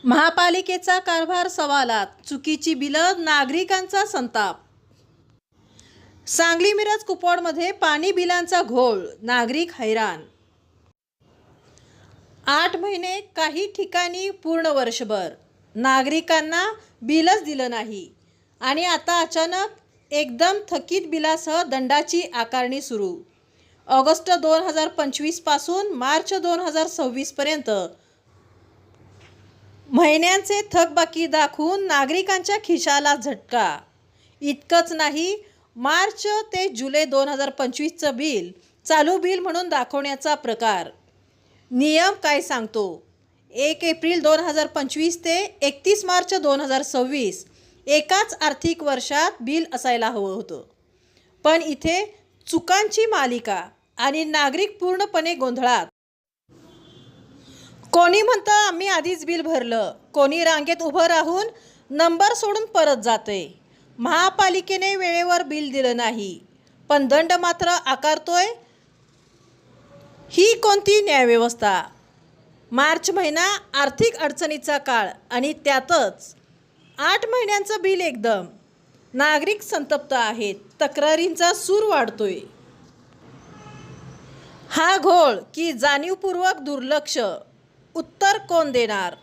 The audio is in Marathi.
महापालिकेचा कारभार सवालात, चुकीची बिलं, नागरिकांचा संताप। सांगली मिरज कुपवाडमध्ये पाणी बिलांचा घोळ, नागरिक हैराण। 8 महिने, काही ठिकाणी पूर्ण वर्षभर नागरिकांना बिलच दिलं नाही आणि आता अचानक एकदम थकीत बिलासह दंडाची आकारणी सुरू। ऑगस्ट 2025 पासून मार्च 2026 पर्यंत महिन्यांचे थकबाकी दाखवून नागरिकांच्या खिशाला झटका। इतकंच नाही, मार्च ते जुलै 2025चं बिल चालू बिल म्हणून दाखवण्याचा प्रकार। नियम काय सांगतो? 1 एप्रिल 2025 ते 31 मार्च 2026 एकाच आर्थिक वर्षात बिल असायला हवं होतं, पण इथे चुकांची मालिका आणि नागरिक पूर्णपणे गोंधळात। कोणी म्हणतं आम्ही आधीच बिल भरलं, कोणी रांगेत उभं राहून नंबर सोडून परत जाते। महापालिकेने वेळेवर बिल दिलं नाही, पण दंड मात्र आकारतोय। ही कोणती न्यायव्यवस्था? मार्च महिना आर्थिक अडचणीचा काळ आणि त्यातच 8 महिन्यांचं बिल एकदम। नागरिक संतप्त आहेत, तक्रारींचा सूर वाढतोय। हा घोळ की जाणीवपूर्वक दुर्लक्ष? उत्तर कोण देणार?